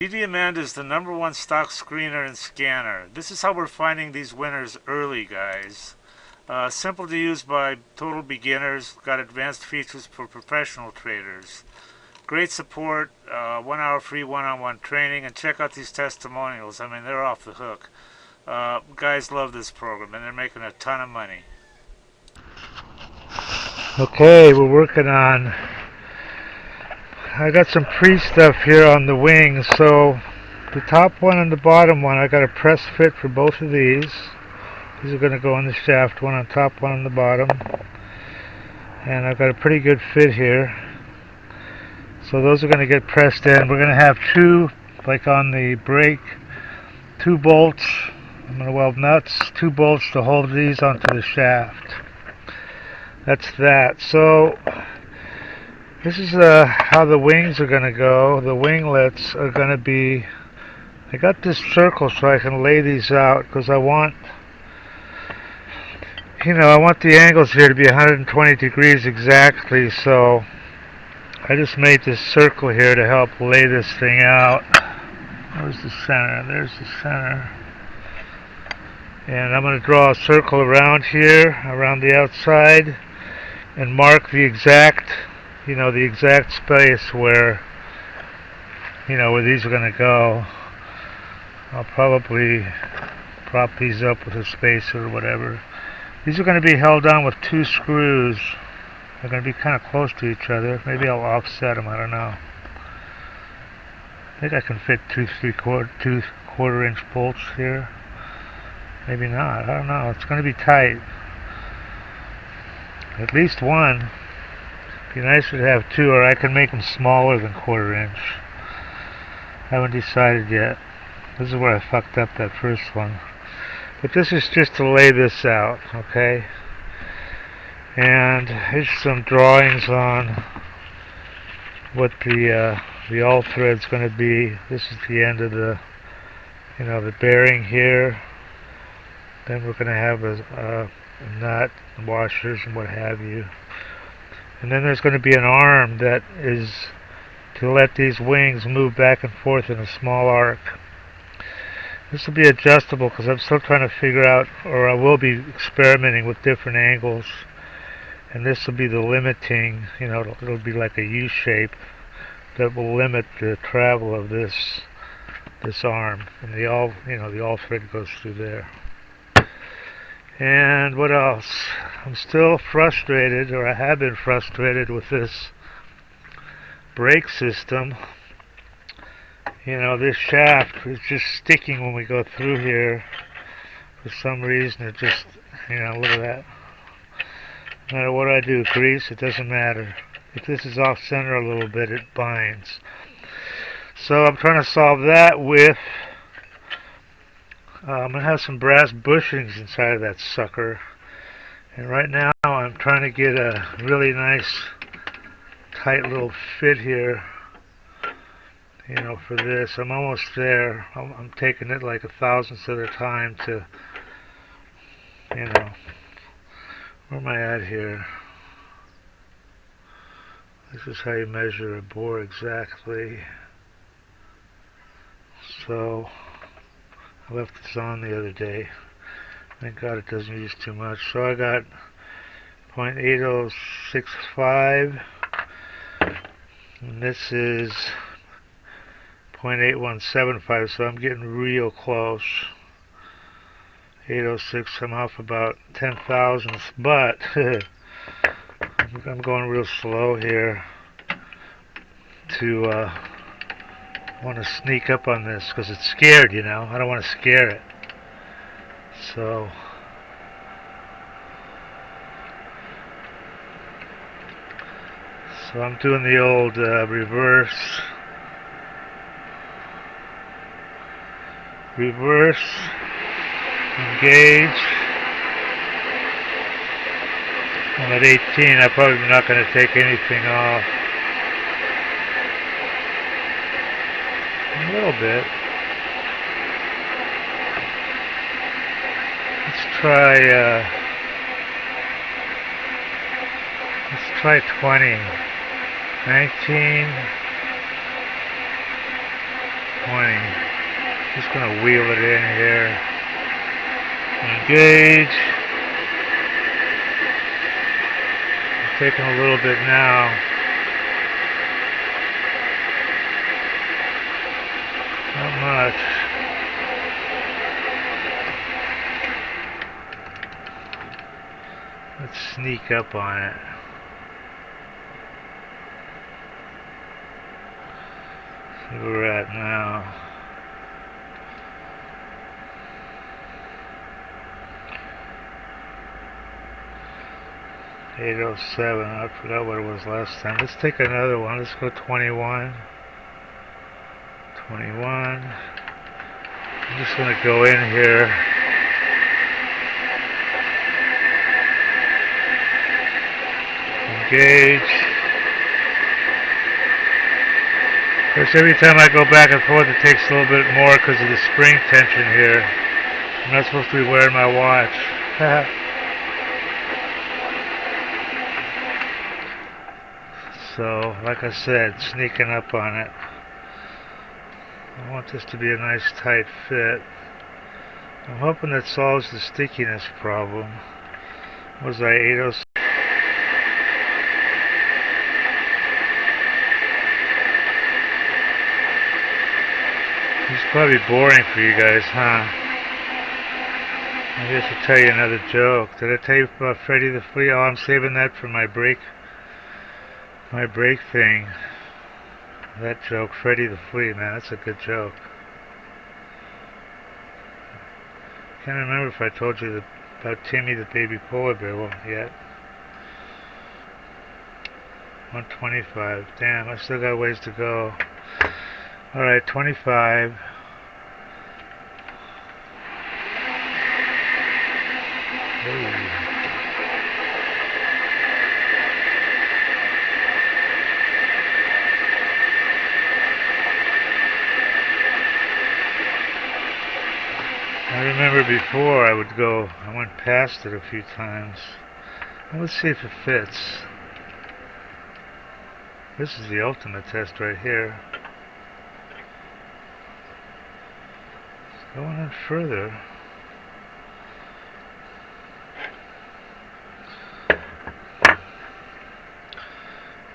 DDAmanda is the #1 stock screener and scanner. This is how we're finding these winners early, guys. Simple to use by total beginners. Got advanced features for professional traders. Great support, 1 hour free one-on-one training, and check out these testimonials. I mean, they're off the hook. Guys love this program, and they're making a ton of money. Okay, we're working on, I got some pre-stuff here on the wings. So the top one and the bottom one, I got a press fit for both of these. These are going to go in the shaft, one on top, one on the bottom. And I've got a pretty good fit here. So those are going to get pressed in. We're going to have two, like on the brake, two bolts. I'm going to weld nuts, two bolts to hold these onto the shaft. That's that. So this is how the wings are going to go. The winglets are going to be, I got this circle so I can lay these out because I want, I want the angles here to be 120 degrees exactly. So I just made this circle here to help lay this thing out. Where's the center? There's the center. And I'm going to draw a circle around here, around the outside, and mark the exact, the exact space where, where these are going to go. I'll probably prop these up with a spacer or whatever. These are going to be held on with two screws. They're going to be kind of close to each other. Maybe I'll offset them, I don't know. I think I can fit two quarter inch bolts here. Maybe not, I don't know. It's going to be tight. At least one. It'd be nicer to have two, or I can make them smaller than quarter inch. Haven't decided yet. This is where I fucked up that first one. But this is just to lay this out, okay? And here's some drawings on what the all thread's going to be. This is the end of the, the bearing here. Then we're going to have a nut, washers, and what have you. And then there's going to be an arm that is to let these wings move back and forth in a small arc. This will be adjustable because I'm still trying to figure out, or I will be experimenting with different angles. And this will be the limiting, it'll be like a U shape that will limit the travel of this arm. And the all thread goes through there. And what else? I'm still frustrated, or I have been frustrated with this brake system. This shaft is just sticking when we go through here. For some reason it just, look at that. No matter what I do, grease, it doesn't matter. If this is off center a little bit, it binds. So I'm trying to solve that with, I'm going to have some brass bushings inside of that sucker. And right now I'm trying to get a really nice tight little fit here, for this. I'm almost there. I'm taking it like 1,000th of the time to, where am I at here? This is how you measure a bore exactly. So I left this on the other day. Thank God it doesn't use too much. So I got 0.8065, and this is 0.8175, so I'm getting real close. 806, I'm off about 10,000ths, but I'm going real slow here to want to sneak up on this because it's scared, I don't want to scare it. So I'm doing the old reverse, engage. I'm at 18, I'm probably not going to take anything off. A little bit. Let's try 20. 19. 20. Just gonna wheel it in here. Engage. I'm taking a little bit now. Not much. Let's sneak up on it. See where we're at now. $8.07. I forgot what it was last time. Let's take another one. Let's go 21. 21. I'm just gonna go in here. Engage. Of course, every time I go back and forth, it takes a little bit more because of the spring tension here. I'm not supposed to be wearing my watch. So, like I said, sneaking up on it. I want this to be a nice tight fit. I'm hoping that solves the stickiness problem. What was I, 806? It's probably boring for you guys, huh? Maybe I should tell you another joke. Did I tell you about Freddy the Flea? Oh, I'm saving that for my break thing. That joke, Freddy the Flea, man, that's a good joke. Can't remember if I told you about Timmy the baby polar bear yet. 125. Damn, I still got ways to go. Alright, 25. Ooh. I remember before I went past it a few times. Well, let's see if it fits. This is the ultimate test right here. It's going in further.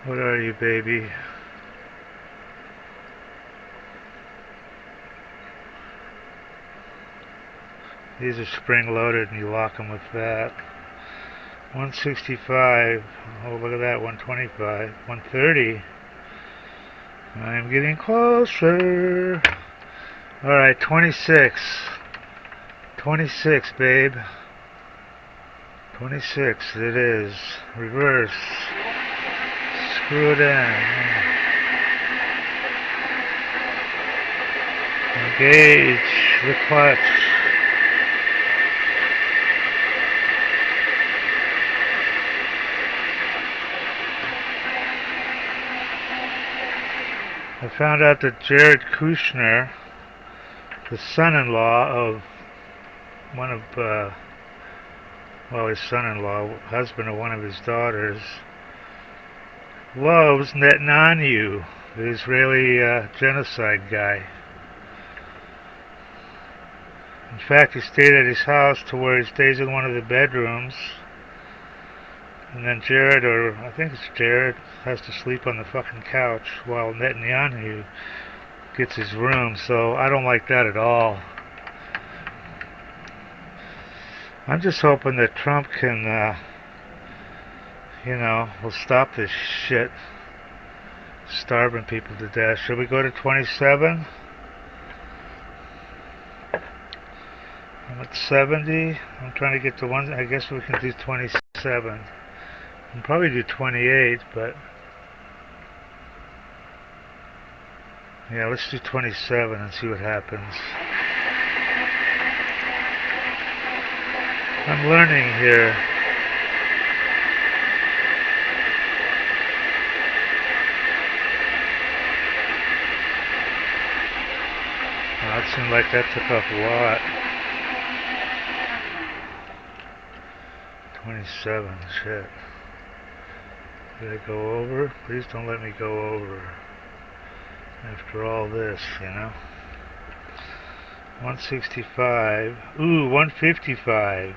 What are you, baby? These are spring loaded and you lock them with that. 165. Oh, look at that. 125. 130. I'm getting closer. Alright, 26. 26, babe. 26 it is. Reverse. Screw it in. Engage the clutch. I found out that Jared Kushner, the son-in-law of one of, his son-in-law, husband of one of his daughters, loves Netanyahu, the Israeli genocide guy. In fact, he stayed at his house to where he stays in one of the bedrooms. And then Jared, or I think it's Jared, has to sleep on the fucking couch while Netanyahu gets his room. So I don't like that at all. I'm just hoping that Trump can, will stop this shit. Starving people to death. Should we go to 27? I'm at 70. I'm trying to get to one. I guess we can do 27. I'll probably do 28, but yeah, let's do 27 and see what happens. I'm learning here. Well, it seemed like that took off a lot. 27, shit. Did I go over? Please don't let me go over. After all this, you know. 165. Ooh, 155.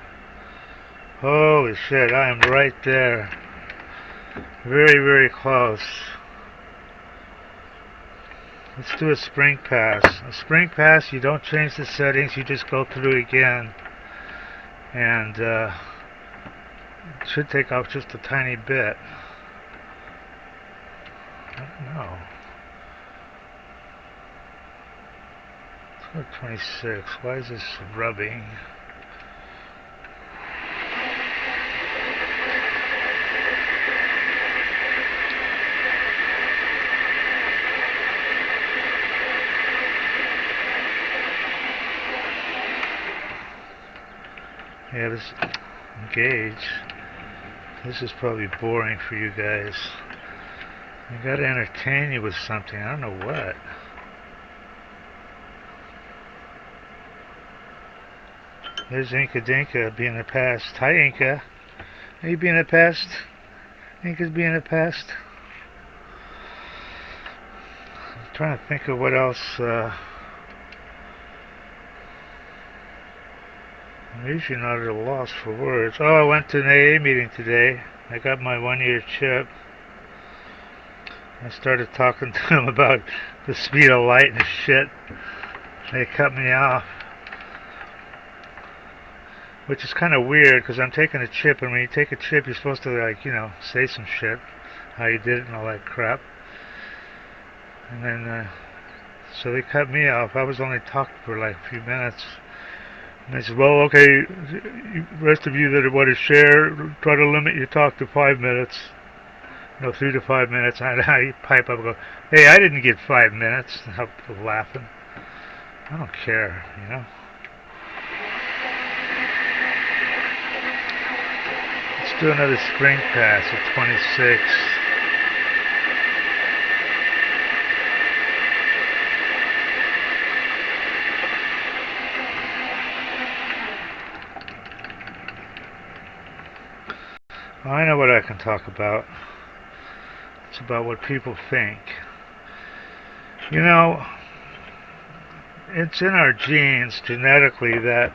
Holy shit, I am right there. Very, very close. Let's do a spring pass. A spring pass, you don't change the settings, you just go through again. And it should take off just a tiny bit. I don't know. Let's go to 26. Why is this rubbing? Yeah, this gauge. This is probably boring for you guys. I gotta entertain you with something. I don't know what. There's Inca Dinka being a pest. Hi, Inca. Are you being a pest? Inca's being a pest. I'm trying to think of what else. I'm usually not at a loss for words. Oh, I went to an AA meeting today. I got my 1-year chip. I started talking to them about the speed of light and shit. They cut me off. Which is kind of weird because I'm taking a chip, and when you take a chip, you're supposed to, like, you know, say some shit, how you did it and all that crap. And then, so they cut me off. I was only talking for like a few minutes. And they said, well, okay, the rest of you that want to share, try to limit your talk to 5 minutes. No, 3 to 5 minutes. And I pipe up and go, hey, I didn't get 5 minutes. And I'm laughing. I don't care, you know. Let's do another spring pass at 26. I know what I can talk about. It's about what people think. You know, it's in our genes genetically that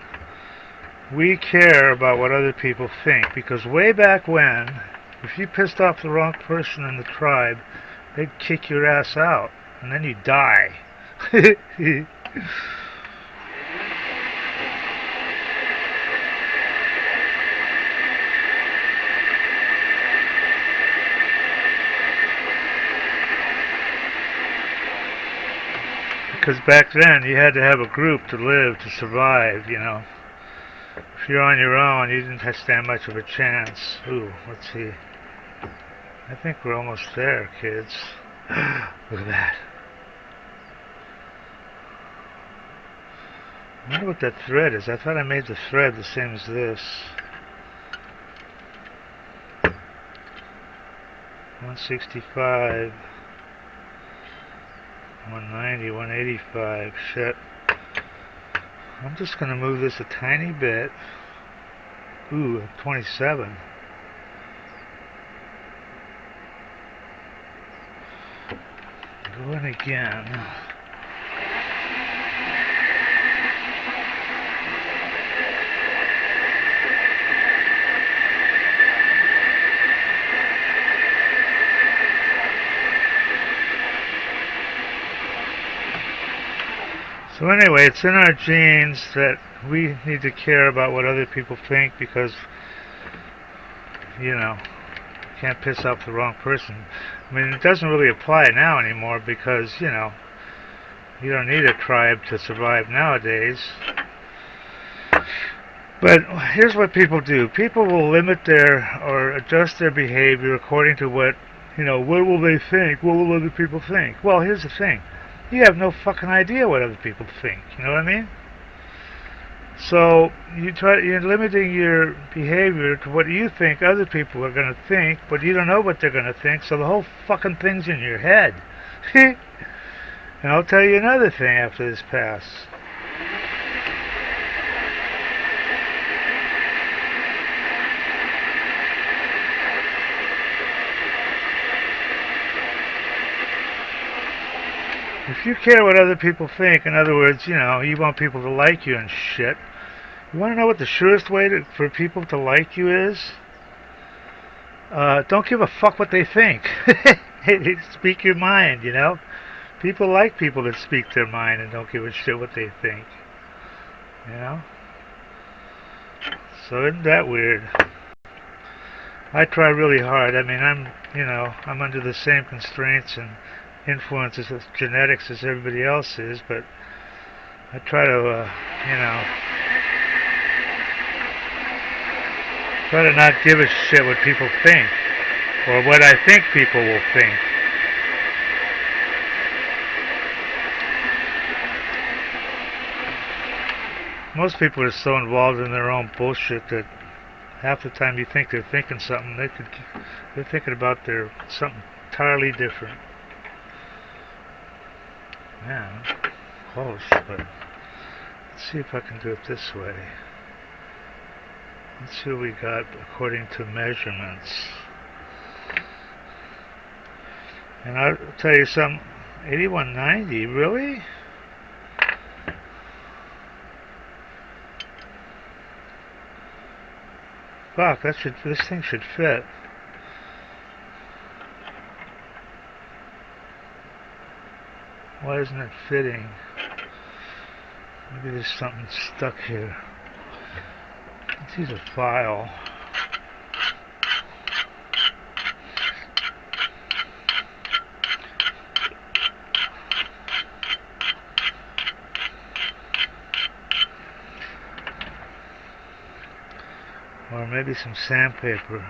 we care about what other people think, because way back when, if you pissed off the wrong person in the tribe, they'd kick your ass out, and then you die. Because back then you had to have a group to live, to survive, you know. If you're on your own, you didn't stand much of a chance. Ooh, let's see. I think we're almost there, kids. Look at that. I wonder what that thread is. I thought I made the thread the same as this. 165. 190, 185, shit. I'm just gonna move this a tiny bit. Ooh, 27. Go in again. So anyway, it's in our genes that we need to care about what other people think, because, you know, you can't piss off the wrong person. I mean, it doesn't really apply now anymore because, you know, you don't need a tribe to survive nowadays. But here's what people do. People will limit their, or adjust their behavior according to what, you know, what will they think? What will other people think? Well, here's the thing. You have no fucking idea what other people think. You know what I mean? So you're limiting your behavior to what you think other people are going to think, but you don't know what they're going to think, so the whole fucking thing's in your head. And I'll tell you another thing after this pass. If you care what other people think, in other words, you know, you want people to like you and shit, you want to know what the surest way for people to like you is? Don't give a fuck what they think. Speak your mind, you know? People like people that speak their mind and don't give a shit what they think. You know? So isn't that weird? I try really hard. I mean, I'm under the same constraints and influences of genetics as everybody else is, but I try to, try to not give a shit what people think, or what I think people will think. Most people are so involved in their own bullshit that half the time you think they're thinking something, they're thinking about something entirely different. Yeah, close, but let's see if I can do it this way. Let's see what we got according to measurements. And I'll tell you something, 8190, really? Fuck, this thing should fit. Why isn't it fitting? Maybe there's something stuck here. Let's use a file. Or maybe some sandpaper.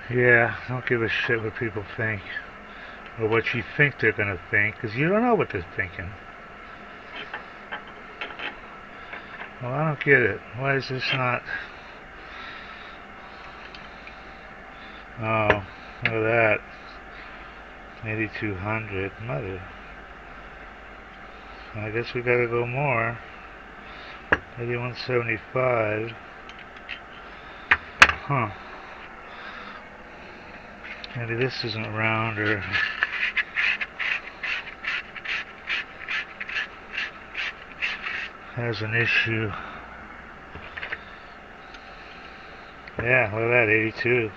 Yeah, don't give a shit what people think. Or what you think they're gonna think, because you don't know what they're thinking. Well, I don't get it. Why is this not... Oh, look at that. 8200, mother. I guess we gotta go more. 8175. Huh. Maybe this isn't round, or has an issue. Yeah, look at that, 82.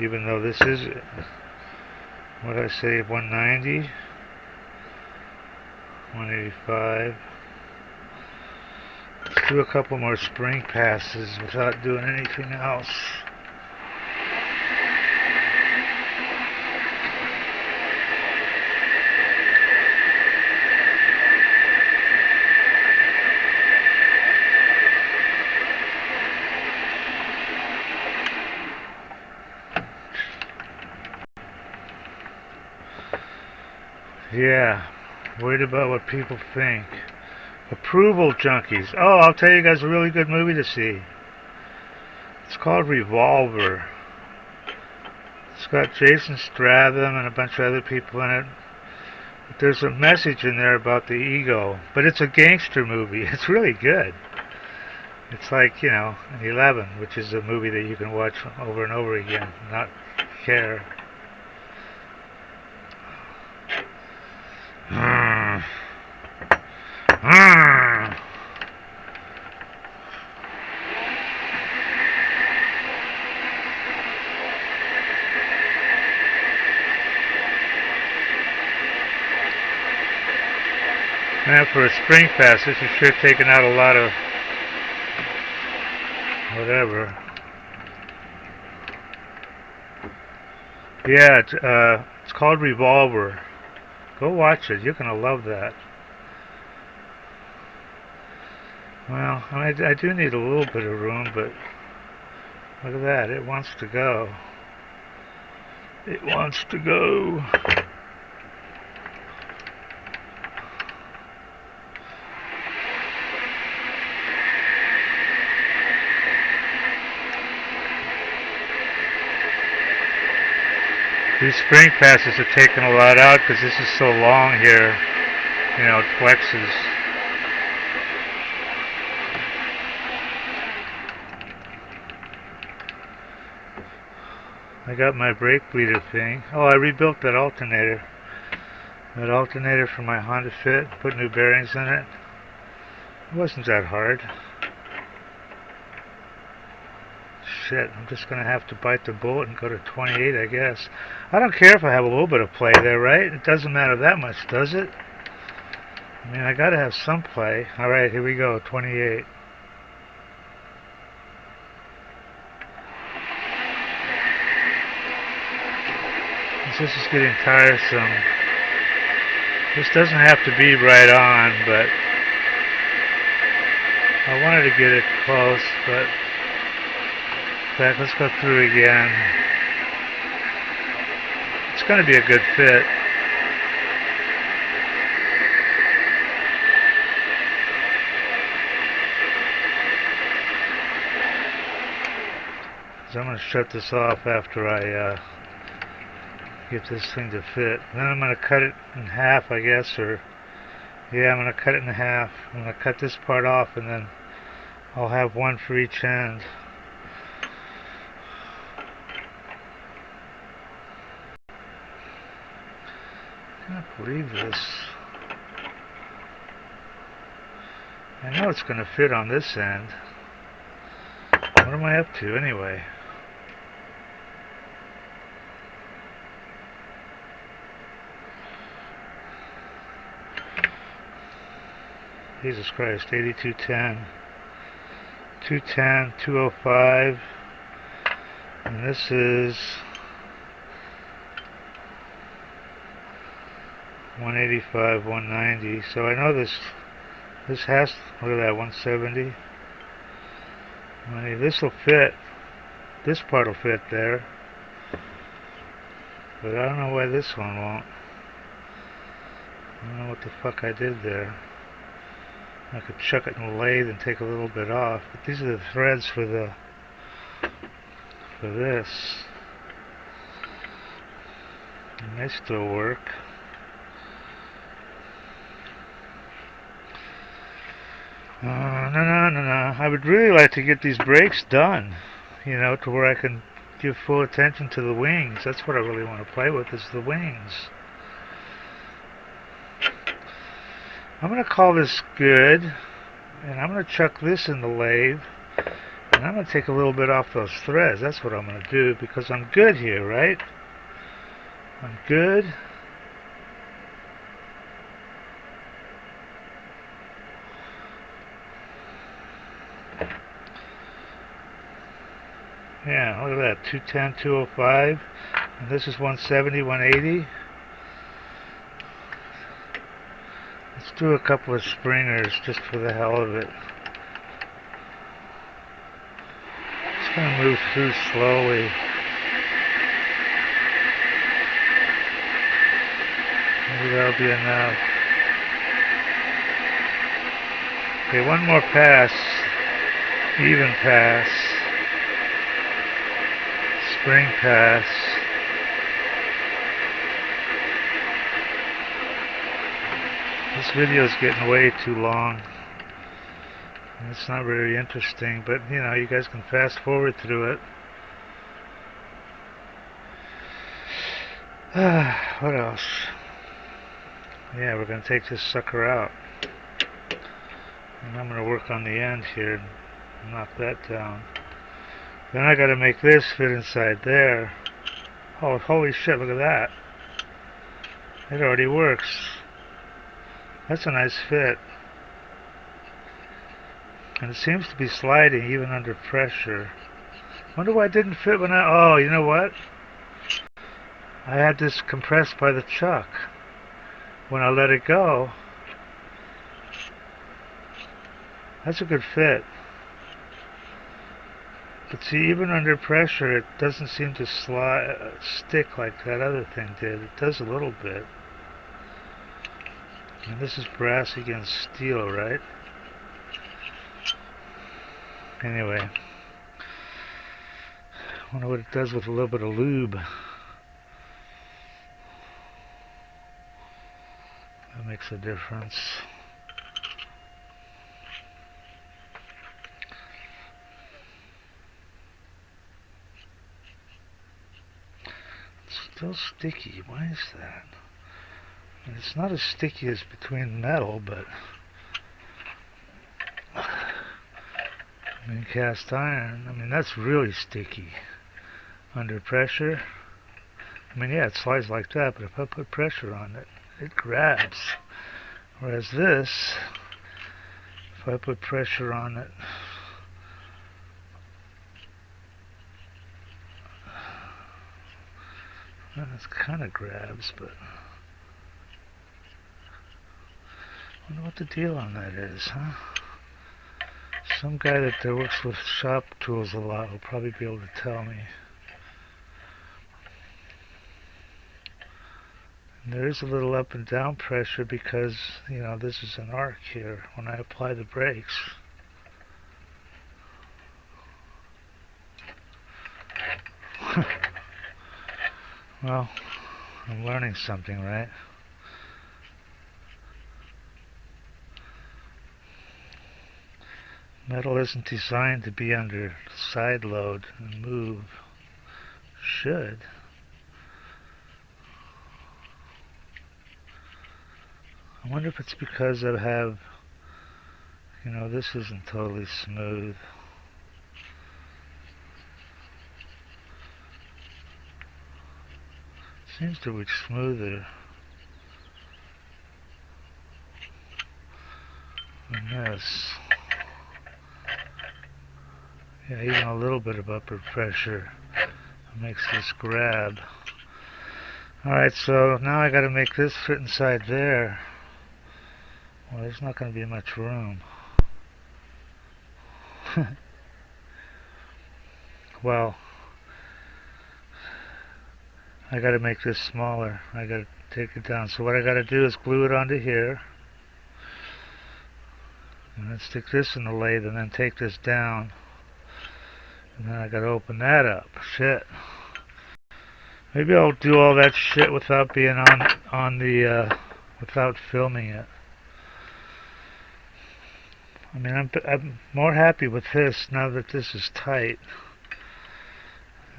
Even though this is, what did I say, 190? 185. Let's do a couple more spring passes without doing anything else. Yeah, worried about what people think. Approval junkies. Oh, I'll tell you guys a really good movie to see. It's called Revolver. It's got Jason Statham and a bunch of other people in it. But there's a message in there about the ego. But it's a gangster movie. It's really good. It's like, you know, 11, which is a movie that you can watch over and over again, not care. Man, for a spring pass, this is sure taking out a lot of whatever. Yeah, it's called Revolver. Go watch it. You're gonna love that. Well, I do need a little bit of room, but look at that. It wants to go. It wants to go. These spring passes are taking a lot out because this is so long here. You know, it flexes. I got my brake bleeder thing. Oh, I rebuilt that alternator. That alternator for my Honda Fit. Put new bearings in it. It wasn't that hard. Shit, I'm just gonna have to bite the bullet and go to 28, I guess. I don't care if I have a little bit of play there, right? It doesn't matter that much, does it? I mean, I gotta have some play. Alright, here we go, 28. This is getting tiresome. This doesn't have to be right on, but I wanted to get it close, but in fact, let's go through again. It's going to be a good fit. So I'm going to shut this off after I get this thing to fit. Then I'm going to cut it in half, I guess, or yeah, I'm going to cut it in half. I'm going to cut this part off, and then I'll have one for each end. I can't believe this. I know it's going to fit on this end. What am I up to anyway? Jesus Christ, 8210, 210, 205, and this is 185, 190. So I know this has, look at that, 170. This will fit. This part will fit there, but I don't know why this one won't. I don't know what the fuck I did there. I could chuck it in the lathe and take a little bit off, but these are the threads for this, and they still work. No. I would really like to get these brakes done, you know, to where I can give full attention to the wings. That's what I really want to play with, is the wings. I'm going to call this good, and I'm going to chuck this in the lathe, and I'm going to take a little bit off those threads. That's what I'm going to do, because I'm good here, right? I'm good. Yeah, look at that, 210, 205, and this is 170, 180. Let's do a couple of springers just for the hell of it. Just gonna move through slowly. Maybe that'll be enough. Okay, one more pass. Even pass. Spring pass. This video is getting way too long. It's not very interesting, but you know, you guys can fast forward through it. What else? Yeah, we're going to take this sucker out. And I'm going to work on the end here and knock that down. Then I got to make this fit inside there. Oh, holy shit, look at that. It already works. That's a nice fit. And it seems to be sliding even under pressure. Wonder why it didn't fit when oh, you know what? I had this compressed by the chuck. When I let it go, that's a good fit. But see, even under pressure, it doesn't seem to stick like that other thing did. It does a little bit. And this is brass against steel, right? Anyway, I wonder what it does with a little bit of lube. That makes a difference. still sticky. Why is that? And it's not as sticky as between metal, but in cast iron, I mean, that's really sticky. Under pressure, I mean, yeah, it slides like that, but if I put pressure on it, it grabs. Whereas this, if I put pressure on it, well, it kind of grabs, but I wonder what the deal on that is, huh? Some guy that works with shop tools a lot will probably be able to tell me. And there is a little up and down pressure because, you know, this is an arc here when I apply the brakes. Well, I'm learning something, right? Metal isn't designed to be under side load and move. Should. I wonder if it's because I have, you know, this isn't totally smooth. Seems to be smoother than this. Yeah, even a little bit of upward pressure makes this grab. Alright, so now I gotta make this fit inside there. Well, there's not gonna be much room. Well, I gotta make this smaller. I gotta take it down. So what I gotta do is glue it onto here. And then stick this in the lathe and then take this down. And then I gotta open that up. Shit. Maybe I'll do all that shit without being on the without filming it. I mean, I'm more happy with this now that this is tight.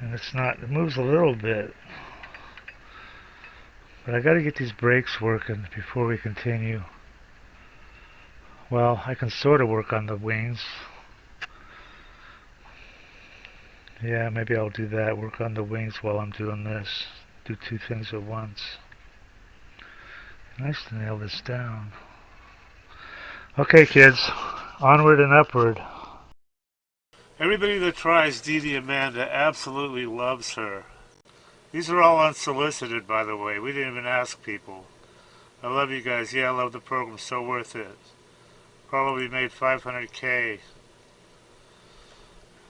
And it's not, it moves a little bit. But I gotta get these brakes working before we continue. Well, I can sort of work on the wings. Yeah, maybe I'll do that, work on the wings while I'm doing this. Do two things at once. Nice to nail this down. Okay, kids, onward and upward. Everybody that tries DDAmanda absolutely loves her. These are all unsolicited, by the way. We didn't even ask people. I love you guys. Yeah, I love the program. So worth it. Probably made 500K.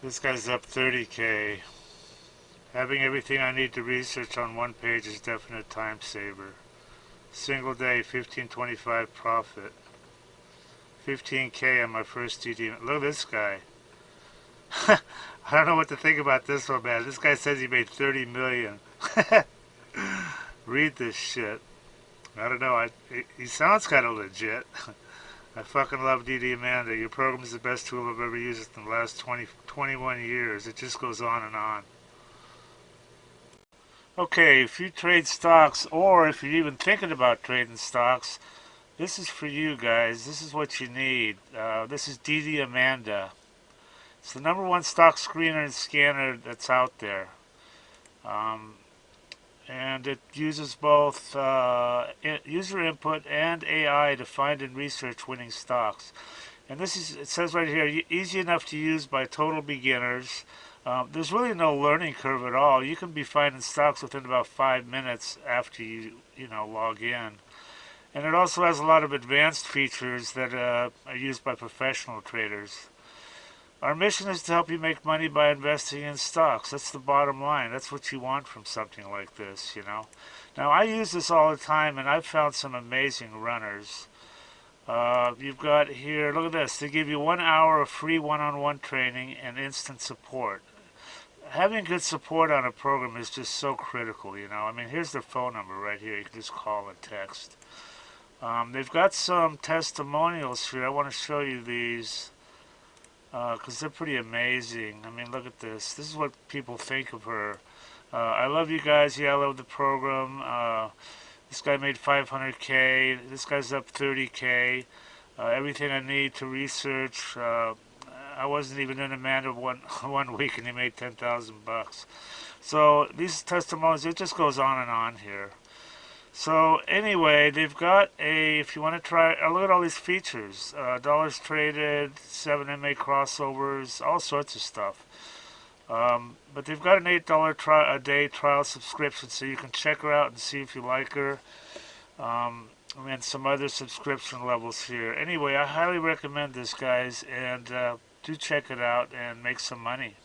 This guy's up 30K. Having everything I need to research on one page is definite time saver. Single day, 1525 profit. 15K on my first DD. Look at this guy. I don't know what to think about this one, man. This guy says he made 30 million. Read this shit. I don't know. He sounds kind of legit. I fucking love DDAmanda. Your program is the best tool I've ever used in the last 21 years. It just goes on and on. Okay, if you trade stocks, or if you're even thinking about trading stocks, this is for you guys. This is what you need. This is DDAmanda. It's the #1 stock screener and scanner that's out there. And it uses both user input and AI to find and research winning stocks. And this is, it says right here, easy enough to use by total beginners. There's really no learning curve at all. You can be finding stocks within about 5 minutes after you log in. And it also has a lot of advanced features that are used by professional traders. Our mission is to help you make money by investing in stocks. That's the bottom line. That's what you want from something like this, Now, I use this all the time, and I've found some amazing runners. You've got here, look at this. They give you 1 hour of free one-on-one training and instant support. Having good support on a program is just so critical, I mean, here's their phone number right here. You can just call and text. They've got some testimonials here. I want to show you these because they're pretty amazing. I mean, look at this. This is what people think of her. I love you guys. Yeah, I love the program. This guy made 500K. This guy's up 30K. Everything I need to research. I wasn't even in Amanda one week, and he made 10,000 bucks. So these testimonials, it just goes on and on here. So anyway, they've got a, if you want to try, look at all these features. Dollars traded, 7MA crossovers, all sorts of stuff. But they've got an $8 a day trial subscription, so you can check her out and see if you like her. And some other subscription levels here. Anyway, I highly recommend this, guys, and do check it out and make some money.